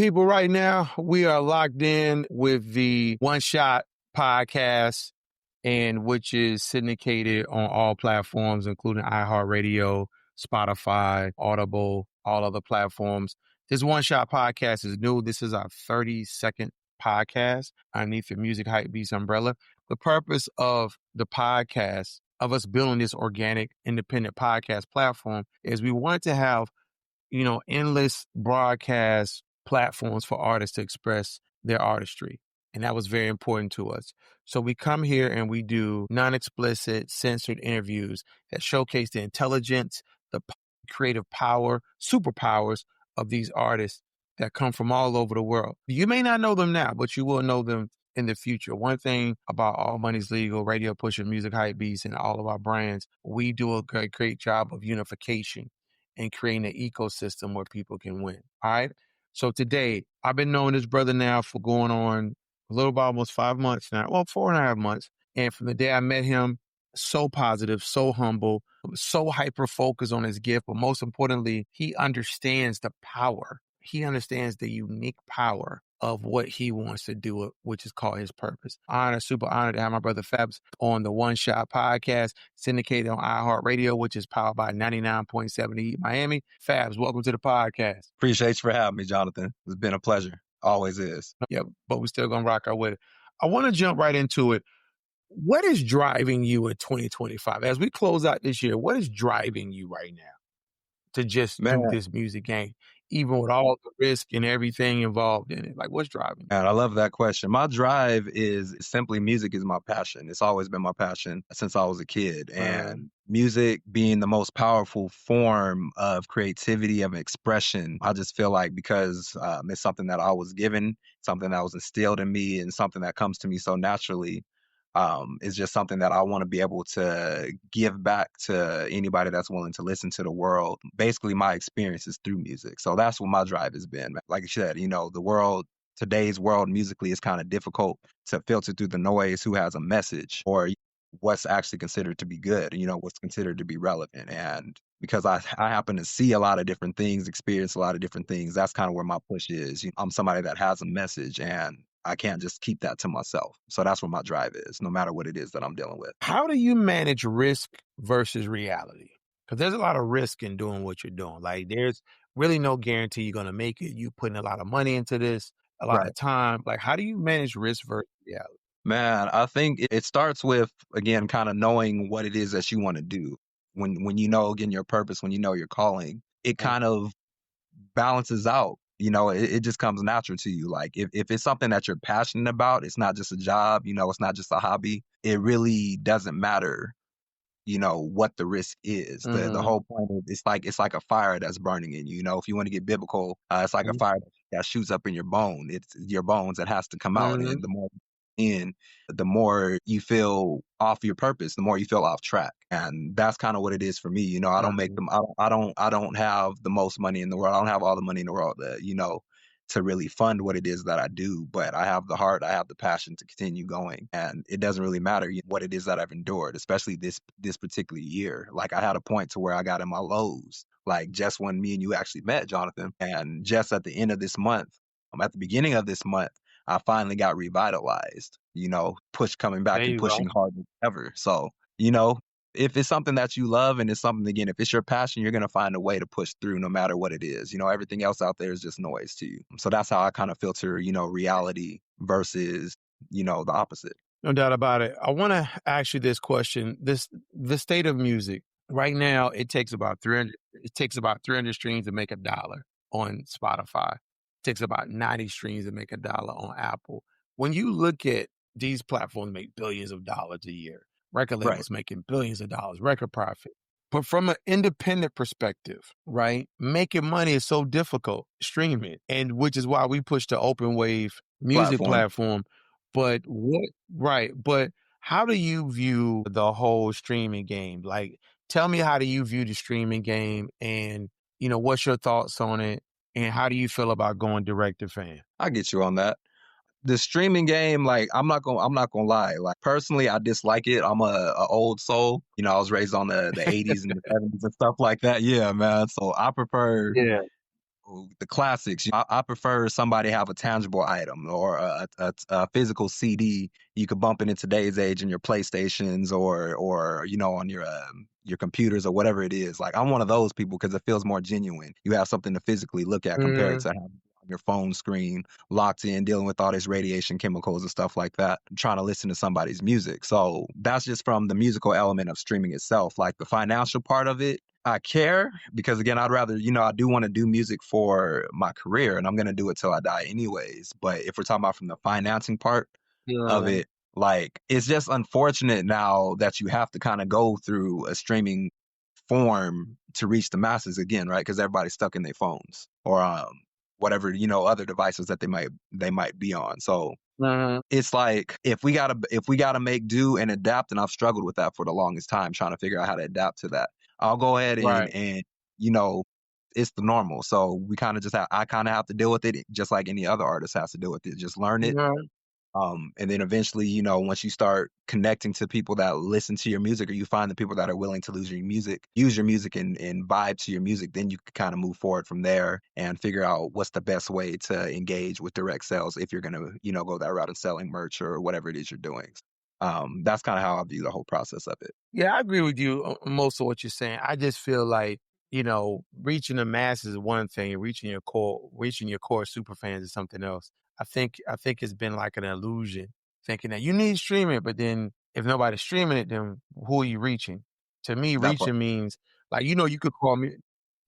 People, right now, we are locked in with the One Shot podcast, and which is syndicated on all platforms, including iHeartRadio, Spotify, Audible, all other platforms. This One Shot podcast is new. This is our 32nd podcast underneath the Music FaBz umbrella. The purpose of the podcast, of us building this organic, independent podcast platform, is we want to have endless broadcast platforms for artists to express their artistry. And that was very important to us. So we come here and we do non-explicit, censored interviews that showcase the intelligence, the creative power, superpowers of these artists that come from all over the world. You may not know them now, but you will know them in the future. One thing about All Money's Legal, Radio Pusher, Music FaBz, and all of our brands, we do a great job of unification and creating an ecosystem where people can win. All right. So today, I've been knowing this brother now for going on a little about almost 5 months now. Well, 4.5 months. And from the day I met him, so positive, so humble, so hyper-focused on his gift. But most importantly, he understands the power. He understands the unique power of what he wants to do, which is called his purpose. Super honored to have my brother FaBz on the One Shot podcast, syndicated on iHeartRadio, which is powered by 99.7 Heat Miami. FaBz, welcome to the podcast. Appreciate you for having me, Jonathan. It's been a pleasure. Always is. Yeah, but we're still going to rock out with it. I want to jump right into it. What is driving you in 2025? As we close out this year, what is driving you right now to just do this music game, even with all the risk and everything involved in it? Like, what's driving you? Man, I love that question. My drive is simply music is my passion. It's always been my passion since I was a kid. And music being the most powerful form of creativity, of expression, I just feel like because it's something that I was given, something that was instilled in me, and something that comes to me so naturally. It's just something that I want to be able to give back to anybody that's willing to listen to the world. Basically, my experiences through music. So that's what my drive has been. Like you said, today's world musically is kind of difficult to filter through the noise who has a message or what's actually considered to be good, what's considered to be relevant. And because I happen to see a lot of different things, experience a lot of different things, that's kind of where my push is. I'm somebody that has a message, and I can't just keep that to myself. So that's where my drive is, no matter what it is that I'm dealing with. How do you manage risk versus reality? Because there's a lot of risk in doing what you're doing. Like, there's really no guarantee you're going to make it. You putting a lot of money into this, a lot of time. Like, how do you manage risk versus reality? Man, I think it starts with, again, kind of knowing what it is that you want to do. When you know, again, your purpose, when you know your calling, it kind of balances out. It just comes natural to you. Like if it's something that you're passionate about, it's not just a job, it's not just a hobby. It really doesn't matter, what the risk is. The whole point of it's like a fire that's burning in you. If you want to get biblical, it's like a fire that shoots up in your bone. It's your bones that has to come out. And the more you feel off your purpose, the more you feel off track. And that's kind of what it is for me. I don't make them, I don't have the most money in the world. I don't have all the money in the world to really fund what it is that I do, but I have the heart, I have the passion to continue going. And it doesn't really matter what it is that I've endured, especially this particular year. Like, I had a point to where I got in my lows, like just when me and you actually met, Jonathan, and just at the end of this month, at the beginning of this month, I finally got revitalized, coming back and pushing harder than ever. So, if it's something that you love and it's something, again, if it's your passion, you're going to find a way to push through no matter what it is. Everything else out there is just noise to you. So that's how I kind of filter, reality versus, the opposite. No doubt about it. I want to ask you this question. The state of music right now, it takes about 300 streams to make $1 on Spotify. It takes about 90 streams to make $1 on Apple. When you look at these platforms make billions of dollars a year, record labels making billions of dollars, record profit. But from an independent perspective, right, making money is so difficult, streaming, and which is why we push the open wave music platform. But how do you view the whole streaming game? Like, tell me, how do you view the streaming game, and what's your thoughts on it, and how do you feel about going direct to fan? I get you on that. The streaming game, like, I'm not gonna lie. Like, personally, I dislike it. I'm a old soul. I was raised on the 80s and the 70s and stuff like that. Yeah, man. So I prefer the classics. I prefer somebody have a tangible item or a physical CD you could bump in today's age in your PlayStations or on your computers or whatever it is. Like I'm one of those people because it feels more genuine. You have something to physically look at compared Mm, to having on your phone screen locked in, dealing with all this radiation chemicals and stuff like that, trying to listen to somebody's music. So that's just from the musical element of streaming itself. Like the financial part of it, I care because again, I'd rather, I do want to do music for my career and I'm going to do it till I die anyways. But if we're talking about from the financing part of yeah, it, like it's just unfortunate now that you have to kind of go through a streaming form to reach the masses again, right? Because everybody's stuck in their phones or whatever, other devices that they might be on. So mhm, it's like if we gotta make do and adapt, and I've struggled with that for the longest time, trying to figure out how to adapt to that. I'll go ahead and right. you know it's the normal. So we kind of just I kind of have to deal with it, just like any other artist has to deal with it. Just learn it, Yeah, and then eventually, once you start connecting to people that listen to your music, or you find the people that are willing to use your music and vibe to your music, then you can kind of move forward from there and figure out what's the best way to engage with direct sales if you're gonna, go that route of selling merch or whatever it is you're doing. That's kind of how I view the whole process of it. yeah, I agree with you on most of what you're saying. I just feel like, reaching the masses is one thing, and reaching your core super fans is something else. I think it's been like an illusion, thinking that you need streaming, but then if nobody's streaming it, then who are you reaching? To me, That part, reaching means like you could call me,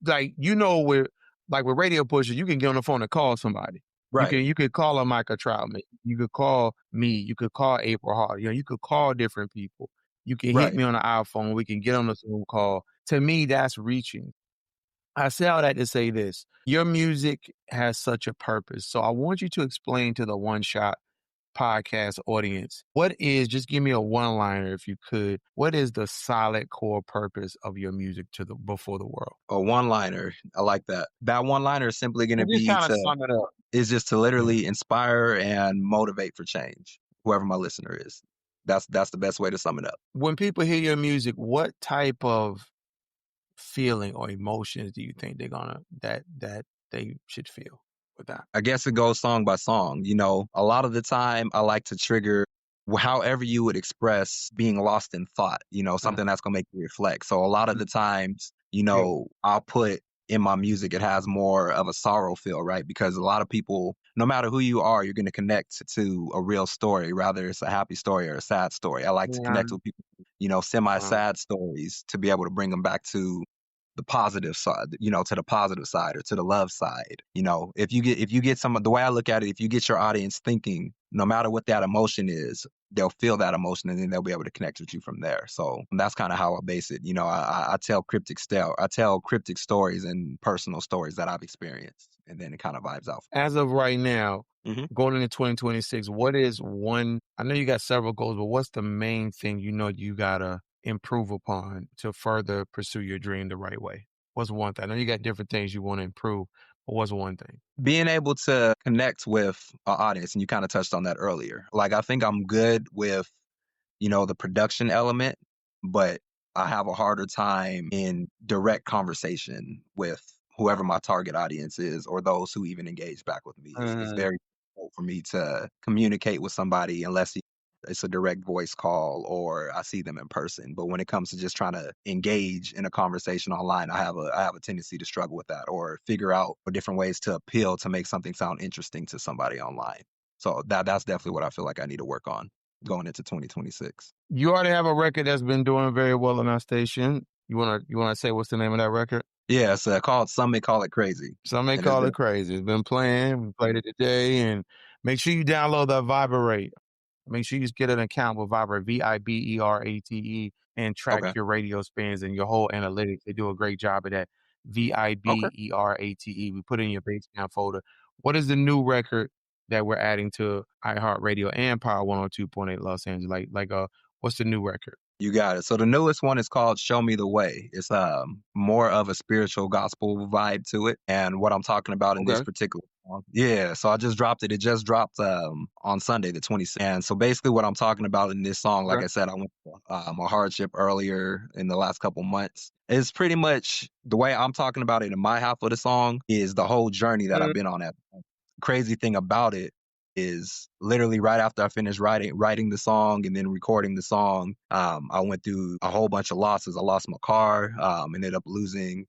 like with radio pushers, you can get on the phone and call somebody. right, You could call a Micah Troutman, you could call me, you could call April Hart, you could call different people. You can hit right. me on the iPhone. We can get on the Zoom call. To me, that's reaching. I say all that to say this. Your music has such a purpose. So I want you to explain to the One Shot podcast audience just give me a one liner if you could. What is the solid core purpose of your music before the world? A one liner, I like that. That one liner is simply going to And just be kind of to sum it up. is just to Yeah. literally inspire and motivate for change, whoever my listener is. That's the best way to sum it up. When people hear your music, what type of feeling or emotions do you think that they should feel with that? I guess it goes song by song. A lot of the time I like to trigger however you would express being lost in thought, something that's going to make you reflect. So a lot of the times, Yeah. I'll put in my music, it has more of a sorrow feel, right? Because a lot of people, no matter who you are, you're going to connect to a real story, rather it's a happy story or a sad story. I like to Yeah. connect with people, semi Uh, sad stories to be able to bring them back to the positive side, to the positive side or to the love side. If you get some of the way I look at it, if you get your audience thinking, no matter what that emotion is, they'll feel that emotion and then they'll be able to connect with you from there. So that's kind of how I base it. I tell cryptic stories and personal stories that I've experienced, and then it kind of vibes out. as of right now, hmm going into 2026, what is one? I know you got several goals, but what's the main thing you gotta improve upon to further pursue your dream the right way? What's one thing? I know you got different things you want to improve, but what's one thing? Being able to connect with an audience, and you kind of touched on that earlier. Like I think I'm good with the production element, but I have a harder time in direct conversation with whoever my target audience is or those who even engage back with me. It's Mhm. very difficult for me to communicate with somebody unless it's a direct voice call or I see them in person. But when it comes to just trying to engage in a conversation online, I have a tendency to struggle with that or figure out different ways to appeal to make something sound interesting to somebody online. So that's definitely what I feel like I need to work on going into 2026. You already have a record that's been doing very well on our station. You wanna say what's the name of that record? Yeah, it's called Some May Call It Crazy, Some may and it's call been it crazy. It's been playing. We played it today, and make sure you download that Vibrate. Make sure you just get an account with Vibrate, Viberate, and track okay. your radio spins and your whole analytics. They do a great job of that. Okay. Viberate. We put it in your Basecamp folder. What is the new record that we're adding to iHeartRadio and Power 102.8 Los Angeles? What's the new record? You got it. So the newest one is called Show Me the Way. It's more of a spiritual gospel vibe to it. And what I'm talking about in this Okay. particular Yeah, so I just dropped it. It just dropped on Sunday, the 26th. And so basically, what I'm talking about in this song, like Okay. I said, I went through a hardship earlier in the last couple months. It's pretty much the way I'm talking about it in my half of the song is the whole journey that I've Mhm. been on. That crazy thing about it is literally right after I finished writing the song and then recording the song, I went through a whole bunch of losses. I lost my car, ended up losing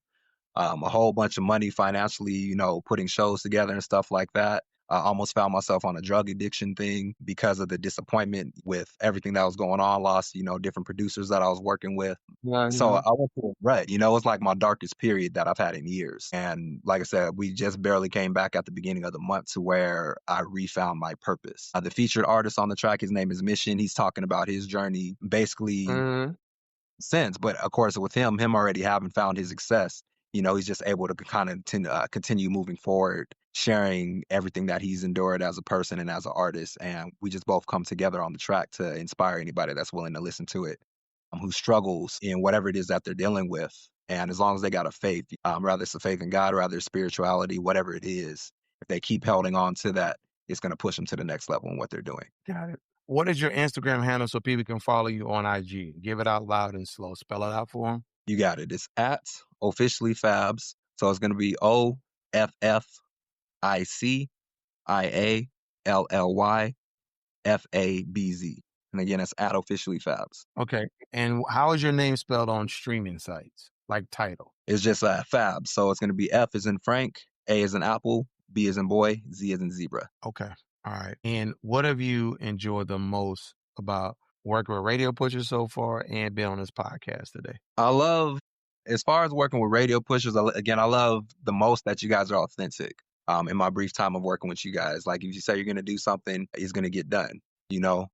a whole bunch of money financially, putting shows together and stuff like that. I almost found myself on a drug addiction thing because of the disappointment with everything that was going on. Lost, different producers that I was working with. Yeah, So yeah. I went through a rut. It's like my darkest period that I've had in years. And like I said, we just barely came back at the beginning of the month to where I refound my purpose. The featured artist on the track, his name is Mission. He's talking about his journey basically Mhm. since. But of course, with him already having found his success, he's just able to kind of continue moving forward, sharing everything that he's endured as a person and as an artist. And we just both come together on the track to inspire anybody that's willing to listen to it, who struggles in whatever it is that they're dealing with. And as long as they got a faith, rather it's a faith in God, rather it's spirituality, whatever it is, if they keep holding on to that, it's going to push them to the next level in what they're doing. Got it. What is your Instagram handle so people can follow you on IG? Give it out loud and slow. Spell it out for them. You got it. It's at officially FaBz. So it's going to be OFFICIALLYFABZ. And again, it's at officially FaBz. Okay. And how is your name spelled on streaming sites? Like title. It's just FaBz. So it's going to be F as in Frank, A as in Apple, B as in boy, Z as in zebra. Okay. All right. And what have you enjoyed the most about working with radio pushers so far and being on this podcast today? I love, as far as working with radio pushers, again, I love the most that you guys are authentic. In my brief time of working with you guys, like if you say you're going to do something, it's going to get done. You know,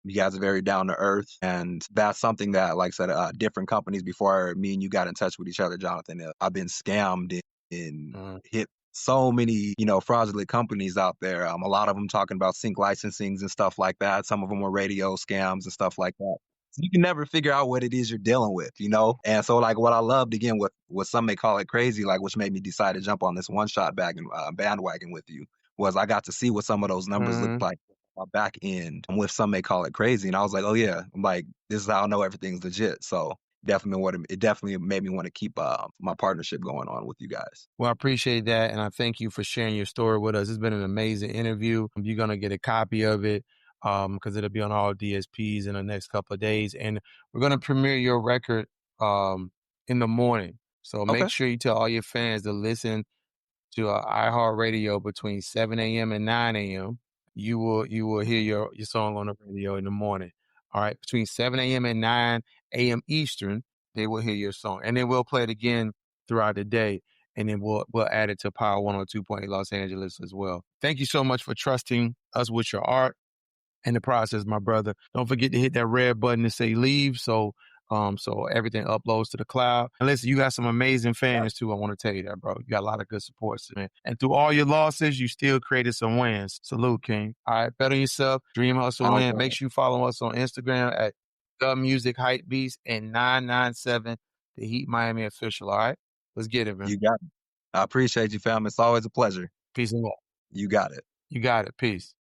you guys are very down to earth, and that's something that, like I said, different companies before me and you got in touch with each other, Jonathan. I've been scammed and hit so many, fraudulent companies out there. A lot of them talking about sync licensings and stuff like that. Some of them were radio scams and stuff like that. So you can never figure out what it is you're dealing with. And so, like, what I loved again, what some may call it crazy, like, which made me decide to jump on this one shot bandwagon with you, was I got to see what some of those numbers looked Mm-hmm. like on my back end, and with some may call it crazy. And I was like, oh yeah, I'm like, this is how I know everything's legit. So it definitely made me want to keep my partnership going on with you guys. Well, I appreciate that. And I thank you for sharing your story with us. It's been an amazing interview. You're going to get a copy of it because it'll be on all DSPs in the next couple of days. And we're going to premiere your record in the morning. So make Okay. sure you tell all your fans to listen to iHeartRadio between 7 a.m. and 9 a.m. You will hear your song on the radio in the morning. All right. Between 7 a.m. and 9 a.m. Eastern, they will hear your song. And then we'll play it again throughout the day. And then we'll add it to Power 102.8 Los Angeles as well. Thank you so much for trusting us with your art and the process, my brother. Don't forget to hit that red button to say leave. So everything uploads to the cloud. And listen, you got some amazing fans too. I want to tell you that, bro. You got a lot of good support, man. And through all your losses, you still created some wins. Salute, King. All right, bet on yourself. Dream, hustle, win. Make sure you follow us on Instagram at The Music Hype Beast and 997 The Heat Miami Official. All right, let's get it, man. You got it. I appreciate you, fam. It's always a pleasure. Peace and love. You got it. You got it. Peace.